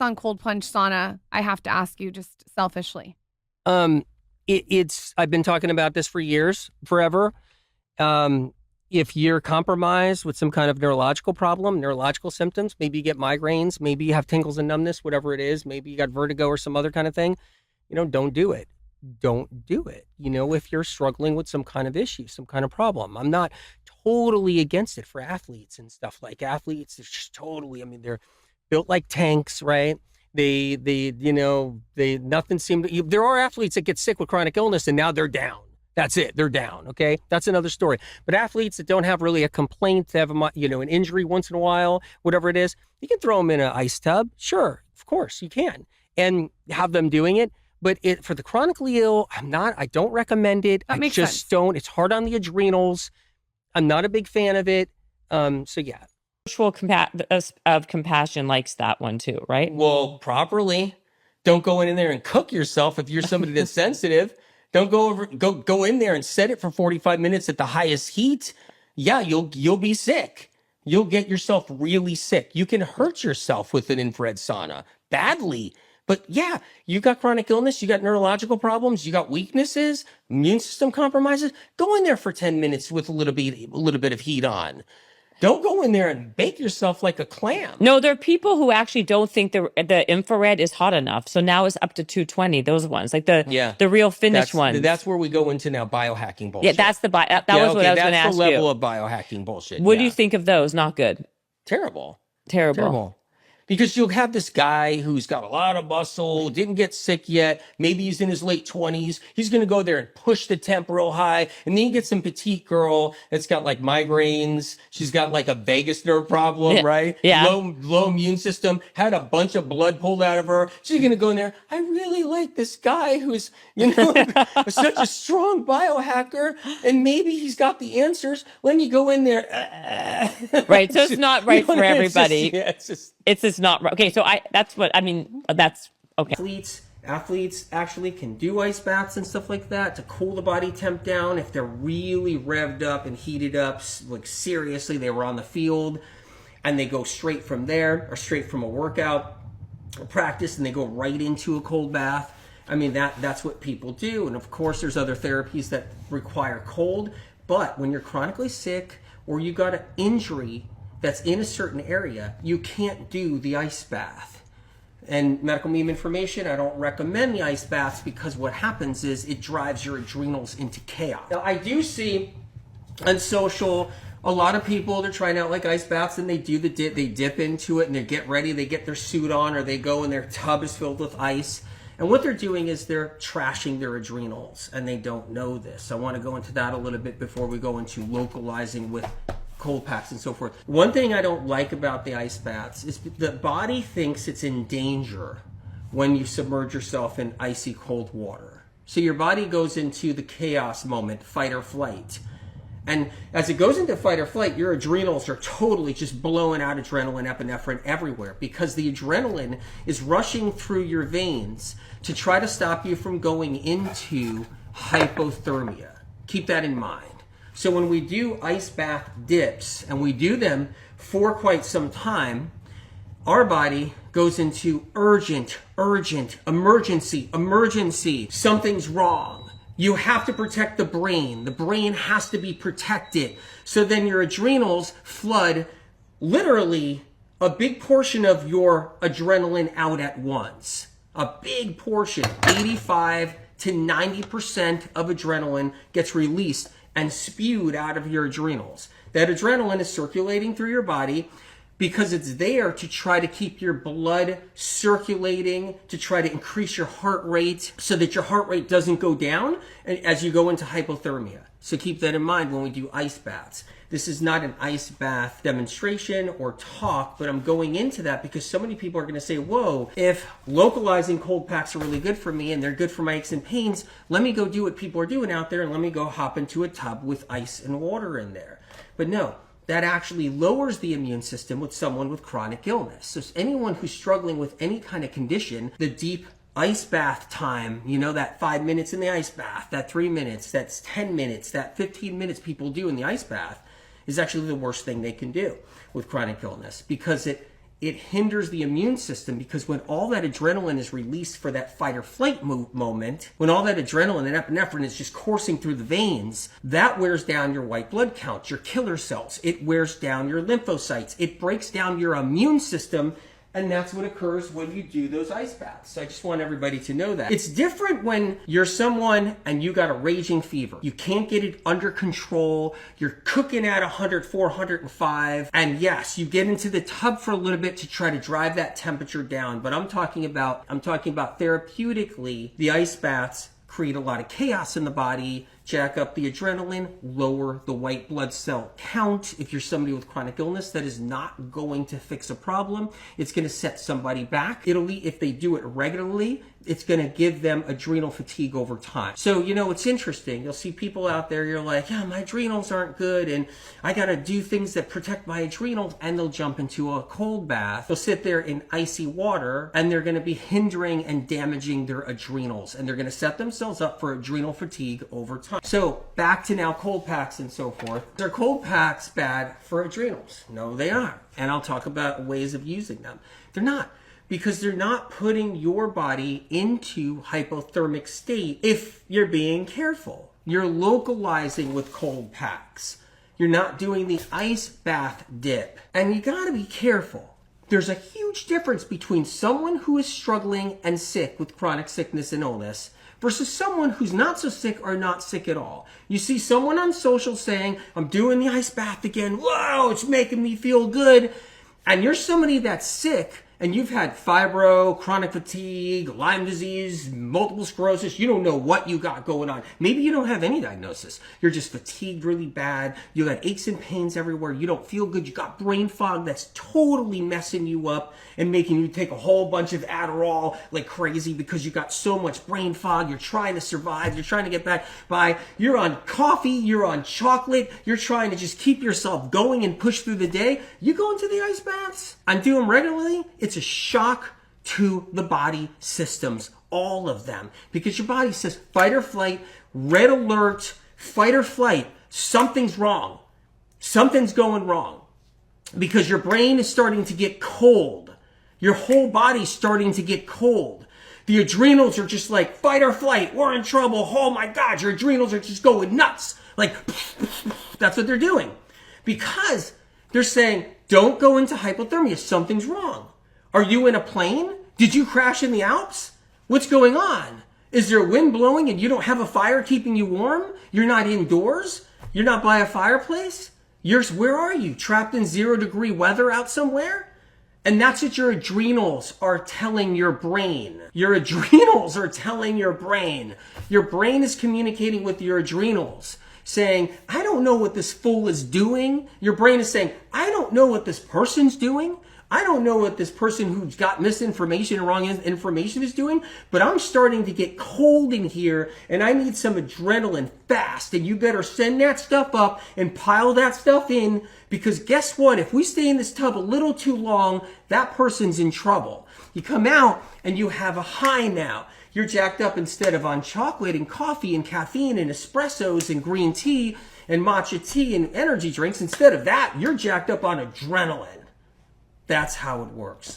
on cold plunge sauna, I have to ask you just selfishly? I've been talking about this for years, forever. If you're compromised with some kind of neurological problem, neurological symptoms, maybe you get migraines, maybe you have tingles and numbness, whatever it is, maybe you got vertigo or some other kind of thing, don't do it. Don't do it. If you're struggling with some kind of issue, some kind of problem. I'm not totally against it for athletes and stuff. Like athletes, it's just totally, they're built like tanks, right? Nothing seemed to, there are athletes that get sick with chronic illness and now they're down. That's it. They're down. Okay. That's another story. But athletes that don't have really a complaint, they have an injury once in a while, whatever it is, you can throw them in an ice tub. Sure. Of course you can, and have them doing it. But for the chronically ill, I don't recommend it. That makes sense. Don't. It's hard on the adrenals. I'm not a big fan of it. So yeah. Virtual of compassion likes that one too, right? Well, properly. Don't go in there and cook yourself if you're somebody that's sensitive. Don't go in there and set it for 45 minutes at the highest heat. Yeah, you'll be sick. You'll get yourself really sick. You can hurt yourself with an infrared sauna badly. But yeah, you got chronic illness, you got neurological problems, you got weaknesses, immune system compromises. Go in there for 10 minutes with a little bit of heat on. Don't go in there and bake yourself like a clam. No, there are people who actually don't think the infrared is hot enough. So now it's up to 220, those ones, like the real Finnish ones. That's where we go into now biohacking bullshit. Yeah, that's what I was going to ask you. That's the level of biohacking bullshit. What do you think of those? Not good. Terrible. Because you'll have this guy who's got a lot of muscle, didn't get sick yet. Maybe he's in his late 20s. He's going to go there and push the temp real high. And then you get some petite girl that's got like migraines. She's got like a vagus nerve problem, right? Yeah. Low immune system, had a bunch of blood pulled out of her. She's going to go in there. I really like this guy who's, such a strong biohacker. And maybe he's got the answers. Let me go in there. Right. So it's not right for everybody. It's just not right. Okay, so that's okay. Athletes actually can do ice baths and stuff like that to cool the body temp down if they're really revved up and heated up, like seriously, they were on the field and they go straight from there or straight from a workout or practice and they go right into a cold bath. That's what people do. And of course, there's other therapies that require cold, but when you're chronically sick or you got an injury that's in a certain area, you can't do the ice bath. And medical meme information, I don't recommend the ice baths because what happens is it drives your adrenals into chaos. Now, I do see on social a lot of people, they're trying out like ice baths and they do they dip into it and they get ready, they get their suit on or they go and their tub is filled with ice. And what they're doing is they're trashing their adrenals and they don't know this. I want to go into that a little bit before we go into localizing with cold packs and so forth. One thing I don't like about the ice baths is the body thinks it's in danger when you submerge yourself in icy cold water. So your body goes into the chaos moment, fight or flight. And as it goes into fight or flight, your adrenals are totally just blowing out adrenaline, epinephrine everywhere because the adrenaline is rushing through your veins to try to stop you from going into hypothermia. Keep that in mind. So when we do ice bath dips, and we do them for quite some time, our body goes into urgent, emergency. Something's wrong. You have to protect the brain. The brain has to be protected. So then your adrenals flood literally a big portion of your adrenaline out at once. A big portion, 85 to 90% of adrenaline gets released and spewed out of your adrenals. That adrenaline is circulating through your body because it's there to try to keep your blood circulating, to try to increase your heart rate so that your heart rate doesn't go down as you go into hypothermia. So keep that in mind when we do ice baths. This is not an ice bath demonstration or talk, but I'm going into that because so many people are going to say, whoa, if localizing cold packs are really good for me and they're good for my aches and pains, let me go do what people are doing out there and let me go hop into a tub with ice and water in there. But no, that actually lowers the immune system with someone with chronic illness. So anyone who's struggling with any kind of condition, the deep ice bath time, that 5 minutes in the ice bath, that 3 minutes, that's 10 minutes, that 15 minutes people do in the ice bath, is actually the worst thing they can do with chronic illness because it it hinders the immune system, because when all that adrenaline is released for that fight or flight moment, when all that adrenaline and epinephrine is just coursing through the veins, that wears down your white blood count, your killer cells. It wears down your lymphocytes. It breaks down your immune system. And that's what occurs when you do those ice baths. So I just want everybody to know that. It's different when you're someone and you got a raging fever. You can't get it under control. You're cooking at 104, 105. And yes, you get into the tub for a little bit to try to drive that temperature down. But I'm talking about therapeutically, the ice baths create a lot of chaos in the body, jack up the adrenaline, lower the white blood cell count. If you're somebody with chronic illness, that is not going to fix a problem. It's going to set somebody back. If they do it regularly, it's going to give them adrenal fatigue over time. So, it's interesting. You'll see people out there, you're like, yeah, my adrenals aren't good, and I got to do things that protect my adrenals, and they'll jump into a cold bath. They'll sit there in icy water, and they're going to be hindering and damaging their adrenals, and they're going to set themselves up for adrenal fatigue over time. So, back to now cold packs and so forth. Are cold packs bad for adrenals? No, they aren't. And I'll talk about ways of using them. They're not. Because they're not putting your body into hypothermic state if you're being careful. You're localizing with cold packs. You're not doing the ice bath dip. And you gotta be careful. There's a huge difference between someone who is struggling and sick with chronic sickness and illness versus someone who's not so sick or not sick at all. You see someone on social saying, I'm doing the ice bath again. Whoa, it's making me feel good. And you're somebody that's sick, and you've had fibro, chronic fatigue, Lyme disease, multiple sclerosis. You don't know what you got going on. Maybe you don't have any diagnosis. You're just fatigued really bad. You got aches and pains everywhere. You don't feel good. You got brain fog that's totally messing you up and making you take a whole bunch of Adderall like crazy because you got so much brain fog. You're trying to survive. You're trying to get back by. You're on coffee. You're on chocolate. You're trying to just keep yourself going and push through the day. You go into the ice baths and do them regularly. It's a shock to the body systems, all of them, because your body says fight or flight, red alert, fight or flight. Something's wrong. Something's going wrong because your brain is starting to get cold. Your whole body's starting to get cold. The adrenals are just like fight or flight. We're in trouble. Oh my God, your adrenals are just going nuts. Like that's what they're doing because they're saying don't go into hypothermia. Something's wrong. Are you in a plane? Did you crash in the Alps? What's going on? Is there wind blowing and you don't have a fire keeping you warm? You're not indoors? You're not by a fireplace? Where are you? Trapped in 0-degree weather out somewhere? And that's what your adrenals are telling your brain. Your adrenals are telling your brain. Your brain is communicating with your adrenals, saying, I don't know what this fool is doing. Your brain is saying, I don't know what this person's doing. I don't know what this person who's got misinformation and wrong information is doing, but I'm starting to get cold in here and I need some adrenaline fast. And you better send that stuff up and pile that stuff in because guess what? If we stay in this tub a little too long, that person's in trouble. You come out and you have a high now. You're jacked up instead of on chocolate and coffee and caffeine and espressos and green tea and matcha tea and energy drinks. Instead of that, you're jacked up on adrenaline. That's how it works.